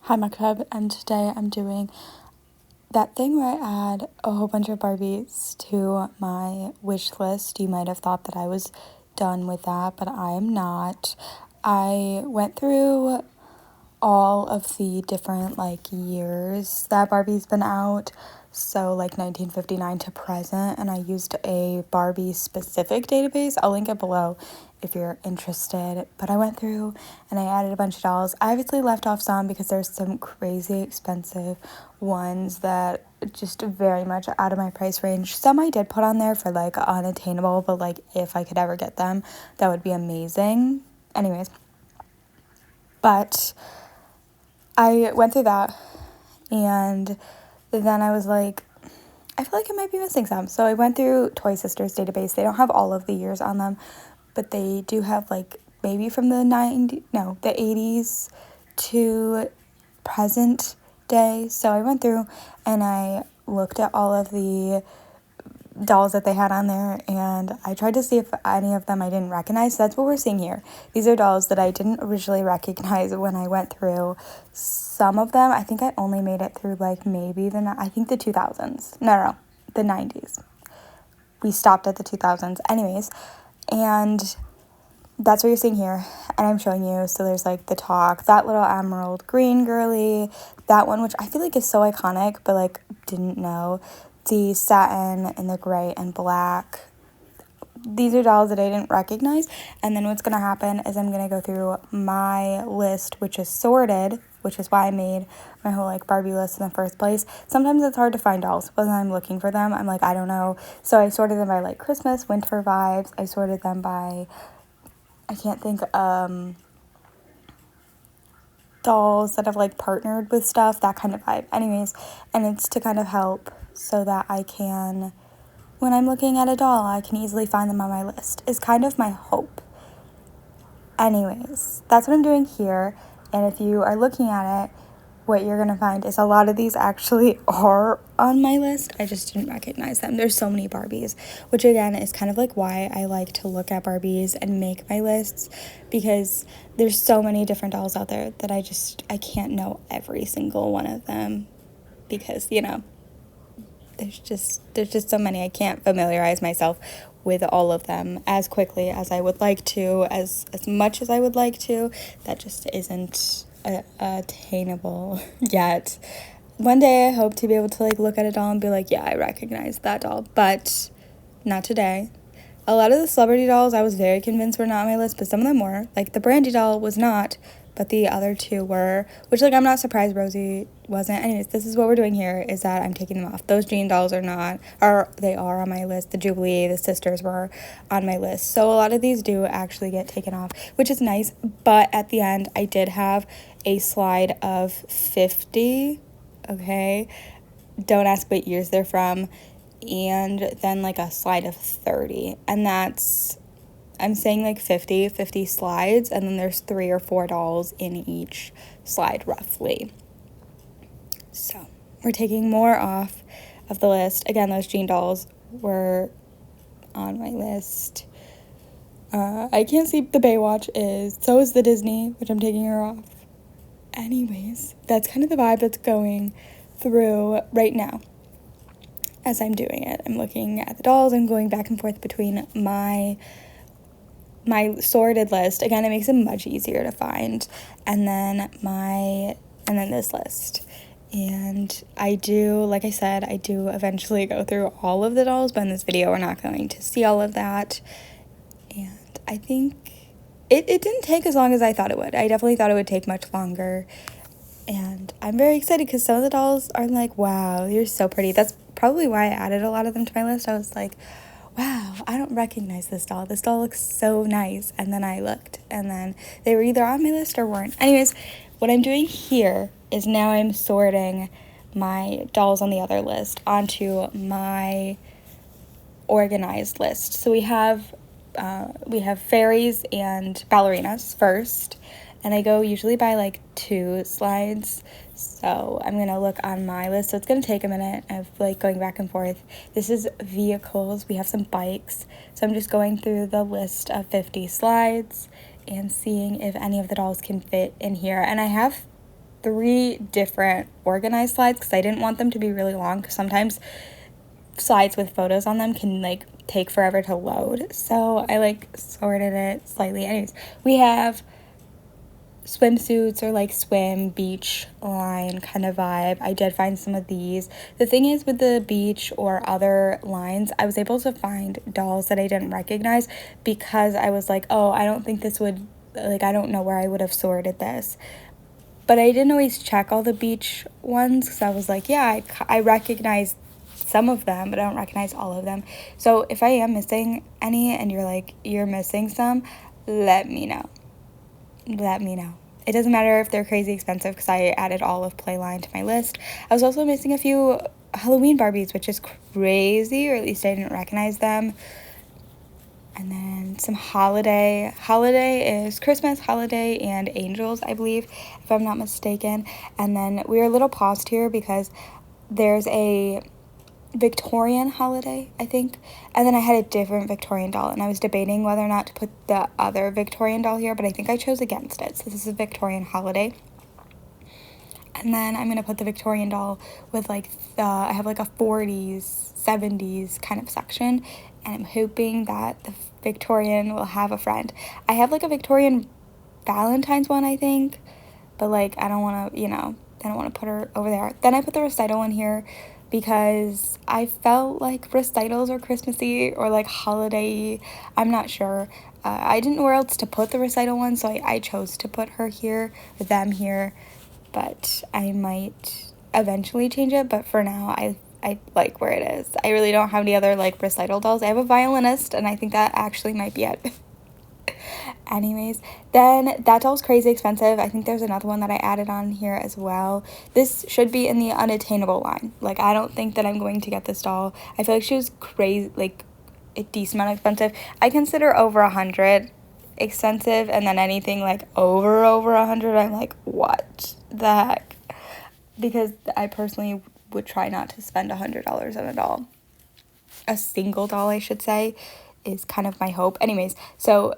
Hi, my club, and today I'm doing that thing where I add a whole bunch of Barbies to my wish list. You might have thought that I was done with that, but I am not. I went through all of the different years that Barbie's been out, so 1959 to present, and I used a Barbie specific database. I'll link it below if you're interested. But I went through and I added a bunch of dolls. I obviously left off some because there's some crazy expensive ones that just very much out of my price range. Some I did put on there for unattainable, but if I could ever get them, that would be amazing. Anyways, but I went through that, and then I was like, I feel like I might be missing some. So I went through Toy Sisters database. They don't have all of the years on them, but they do have maybe from the 80s to present day. So I went through and I looked at all of the dolls that they had on there, and I tried to see if any of them I didn't recognize. So that's what we're seeing here. These are dolls that I didn't originally recognize when I went through. Some of them, I think I only made it through maybe I think the 2000s. No, the 90s. We stopped at the 2000s. Anyways, and that's what you're seeing here, and I'm showing you. So there's the Talk, that little emerald green girly, that one, which I feel like is so iconic, but didn't know. The satin and the gray and black. These are dolls that I didn't recognize. And then what's going to happen is I'm going to go through my list, which is sorted, which is why I made my whole Barbie list in the first place. Sometimes it's hard to find dolls when I'm looking for them. I'm I don't know. So I sorted them by Christmas, winter vibes. I sorted them by, I can't think, dolls that have partnered with stuff, that kind of vibe. Anyways, and it's to kind of help so that I can, when I'm looking at a doll, I can easily find them on my list, is kind of my hope. Anyways, that's what I'm doing here. And if you are looking at it, what you're going to find is a lot of these actually are on my list. I just didn't recognize them. There's so many Barbies, which again is kind of why I like to look at Barbies and make my lists, because there's so many different dolls out there that I can't know every single one of them, because, there's just so many. I can't familiarize myself with all of them as quickly as I would like to, as much as I would like to. That just isn't attainable yet. One day I hope to be able to look at a doll and be yeah, I recognize that doll, but not today. A lot of the celebrity dolls I was very convinced were not on my list, but some of them were. The Brandy doll was not, but the other two were, which I'm not surprised Rosie wasn't. Anyways, this is what we're doing here, is that I'm taking them off. Those Jean dolls they are on my list. The Jubilee, the sisters were on my list. So a lot of these do actually get taken off, which is nice. But at the end, I did have a slide of 50, okay? Don't ask what years they're from. And then a slide of 30. And that's, I'm saying 50 slides, and then there's 3 or 4 dolls in each slide roughly. So we're taking more off of the list. Again, those Jean dolls were on my list. I can't see the Baywatch is. So is the Disney, which I'm taking her off. Anyways, that's kind of the vibe that's going through right now. As I'm doing it, I'm looking at the dolls. I'm going back and forth between my sorted list. Again, it makes it much easier to find. And then this list. And I do, like I said, I do eventually go through all of the dolls, but in this video we're not going to see all of that. And I think it didn't take as long as I thought it would. I definitely thought it would take much longer. And I'm very excited because some of the dolls are wow, you're so pretty. That's probably why I added a lot of them to my list. I was wow, I don't recognize this doll. This doll looks so nice. And then I looked, and then they were either on my list or weren't. Anyways, what I'm doing here is now I'm sorting my dolls on the other list onto my organized list. So we have fairies and ballerinas first, and I go usually by 2 slides. So I'm going to look on my list. So it's going to take a minute of going back and forth. This is vehicles. We have some bikes. So I'm just going through the list of 50 slides and seeing if any of the dolls can fit in here. And I have 3 different organized slides because I didn't want them to be really long because sometimes slides with photos on them can like take forever to load. So I like sorted it slightly. Anyways, we have swimsuits or like swim beach line kind of vibe. I did find some of these. The thing is with the beach or other lines, I was able to find dolls that I didn't recognize because I was like, oh, I don't think this would, like, I don't know where I would have sorted this. But I didn't always check all the beach ones because I was like, yeah, I recognize some of them, but I don't recognize all of them. So if I am missing any and you're like, you're missing some, let me know. Let me know. It doesn't matter if they're crazy expensive because I added all of Playline to my list. I was also missing a few Halloween Barbies, which is crazy, or at least I didn't recognize them. And then some holiday. Holiday is Christmas, holiday, and angels, I believe, if I'm not mistaken. And then we were a little paused here because there's a Victorian holiday, I think. And then I had a different Victorian doll, and I was debating whether or not to put the other Victorian doll here, but I think I chose against it. So this is a Victorian holiday. And then I'm going to put the Victorian doll with like I have like a 40s, 70s kind of section, and I'm hoping that the Victorian will have a friend. I have like a Victorian Valentine's one, I think, but like I don't want to, I don't want to put her over there. Then I put the recital one here because I felt like recitals are Christmassy or like holiday. I'm not sure. I didn't know where else to put the recital one, so I chose to put her here, or them here, but I might eventually change it. But for now, I like where it is. I really don't have any other like recital dolls. I have a violinist, and I think that actually might be it. Anyways, then that doll's crazy expensive. I think there's another one that I added on here as well. This should be in the unattainable line. Like, I don't think that I'm going to get this doll. I feel like she was crazy, like a decent amount expensive. I consider over 100 expensive, and then anything like over 100, I'm like, what the heck? Because I personally would try not to spend $100 on a doll. A single doll, I should say, is kind of my hope. Anyways, so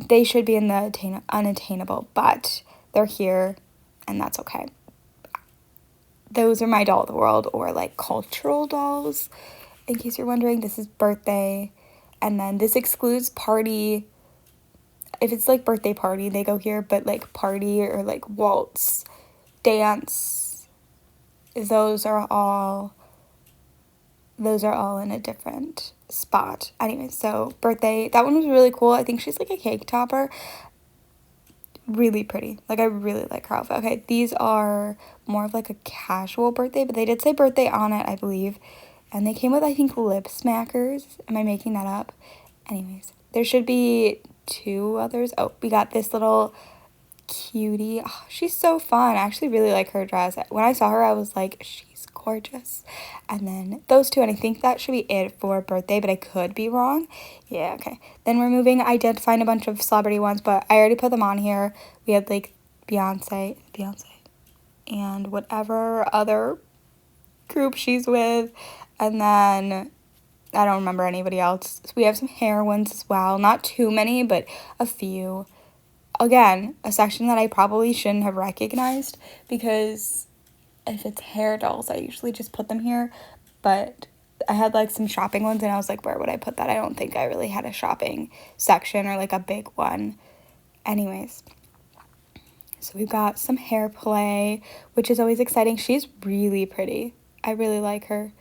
they should be in the unattainable, but they're here, and that's okay. Those are my doll of the world, or like cultural dolls. In case you're wondering, this is birthday, and then this excludes party. If it's like birthday party, they go here, but like party or like waltz, dance, those are all in a different spot. Anyway, so birthday, that one was really cool. I think she's like a cake topper. Really pretty. Like, I really like her outfit. Okay, these are more of like a casual birthday, but they did say birthday on it, I believe. And they came with, I think, lip smackers. Am I making that up? Anyways, there should be 2 others. Oh, we got this little cutie. Oh, she's so fun. I actually really like her dress. When I saw her, I was like, she's gorgeous. And then those 2, and I think that should be it for birthday, but I could be wrong. Yeah, okay. Then we're moving. I did find a bunch of celebrity ones, but I already put them on here. We had like Beyonce, and whatever other group she's with. And then I don't remember anybody else. So we have some hair ones as well. Not too many, but a few. Again, a section that I probably shouldn't have recognized, because if it's hair dolls, I usually just put them here. But I had like some shopping ones, and I was like, where would I put that? I don't think I really had a shopping section or like a big one. Anyways, so we've got some hair play, which is always exciting. She's really pretty. I really like her.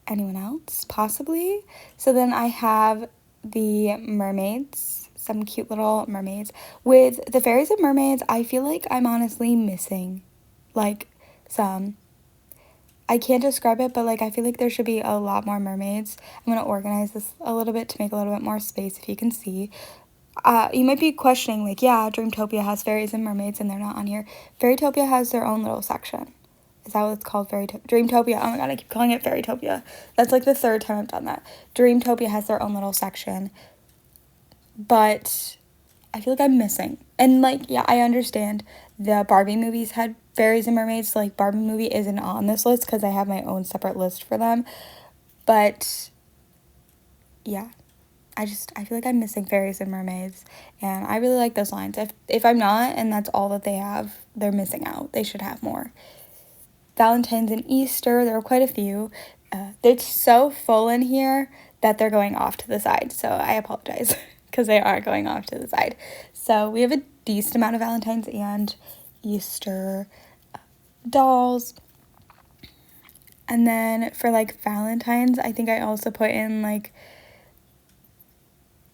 Anyone else? Possibly. So then I have the mermaids, some cute little mermaids. With the fairies and mermaids, I feel like I'm honestly missing like some. I can't describe it, but like I feel like there should be a lot more mermaids. I'm going to organize this a little bit to make a little bit more space, if you can see. You might be questioning, like, yeah, Dreamtopia has fairies and mermaids and they're not on here. Fairytopia has their own little section. Is that what it's called? Dreamtopia. Oh my god, I keep calling it Fairytopia. That's like the 3rd time I've done that. Dreamtopia has their own little section. But I feel like I'm missing. And like, yeah, I understand the Barbie movies had fairies and mermaids. So like, Barbie movie isn't on this list because I have my own separate list for them. But yeah, I feel like I'm missing fairies and mermaids, and I really like those lines. If I'm not, and that's all that they have, they're missing out. They should have more. Valentine's and Easter, there were quite a few. They're so full in here that they're going off to the side, so I apologize, because they are going off to the side. So we have a decent amount of Valentine's and Easter dolls. And then for like Valentine's, I think I also put in like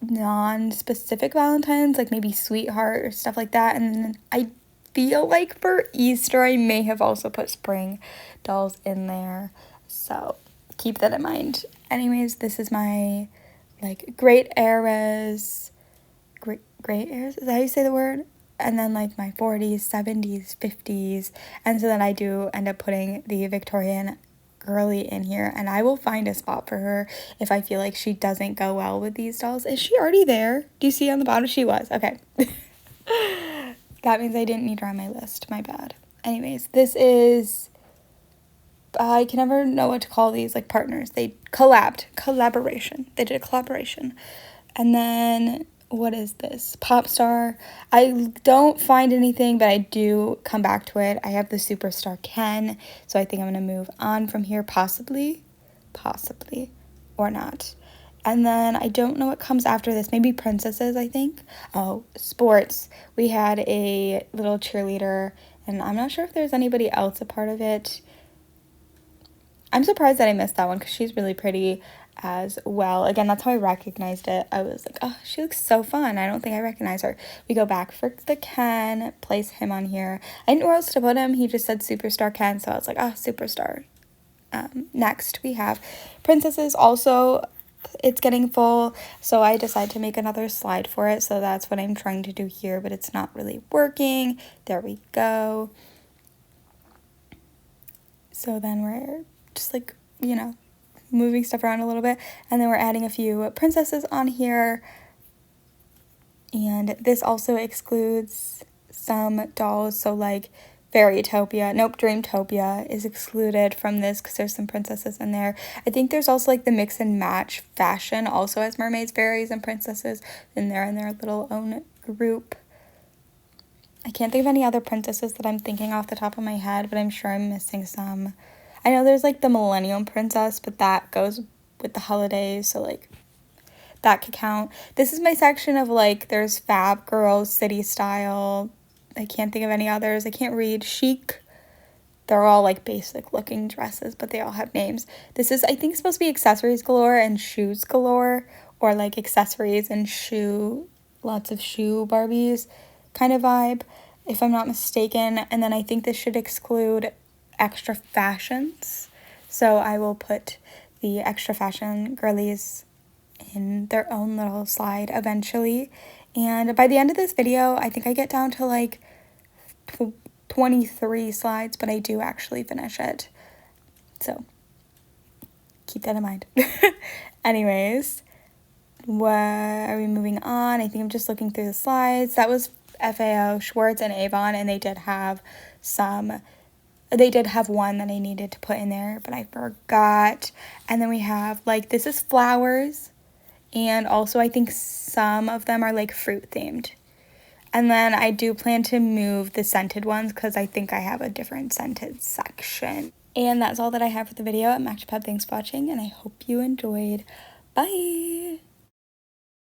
non-specific Valentines, like maybe sweetheart or stuff like that. And then I feel like for Easter I may have also put spring dolls in there, so keep that in mind. Anyways, this is my like great eras, great eras, is that how you say the word? And then like my 40s, 70s, 50s, and so then I do end up putting the Victorian girly in here, and I will find a spot for her if I feel like she doesn't go well with these dolls. Is she already there? Do you see on the bottom? She was. Okay. That means I didn't need her on my list. My bad. Anyways, this is, I can never know what to call these, like partners. They collaboration. They did a collaboration. And then what is this? Pop star. I don't find anything, but I do come back to it. I have the Superstar Ken, so I think I'm going to move on from here, possibly, or not. And then I don't know what comes after this. Maybe princesses, I think. Oh, sports. We had a little cheerleader, and I'm not sure if there's anybody else a part of it. I'm surprised that I missed that one because she's really pretty as well. Again, that's how I recognized it. I was like, oh, she looks so fun. I don't think I recognize her. We go back for the Ken, place him on here. I didn't know where else to put him. He just said Superstar Ken, so I was like, oh, Superstar. Next, we have princesses. Also, it's getting full, so I decided to make another slide for it. So that's what I'm trying to do here, but it's not really working. There we go. So then we're just like, you know, moving stuff around a little bit, and then we're adding a few princesses on here, and this also excludes some dolls, so like Dreamtopia is excluded from this because there's some princesses in there. I think there's also like the mix and match fashion also has mermaids, fairies, and princesses in their little own group. I can't think of any other princesses that I'm thinking off the top of my head, but I'm sure I'm missing some. I know there's like the Millennium Princess, but that goes with the holidays, so like that could count. This is my section of like there's Fab Girls, City Style. I can't think of any others. I can't read. Chic. They're all like basic looking dresses, but they all have names. This is, I think, supposed to be accessories galore and shoes galore, or like accessories and lots of shoe Barbies kind of vibe, if I'm not mistaken. And then I think this should exclude extra fashions, so I will put the extra fashion girlies in their own little slide eventually. And by the end of this video, I think I get down to like 23 slides, but I do actually finish it, so keep that in mind. Anyways, what are we moving on? I think I'm just looking through the slides. That was FAO, Schwartz, and Avon, and they did have one that I needed to put in there, but I forgot. And then we have, like, this is flowers, and also I think some of them are, like, fruit themed. And then I do plan to move the scented ones because I think I have a different scented section. And that's all that I have for the video. I'm Actipub. Thanks for watching, and I hope you enjoyed. Bye!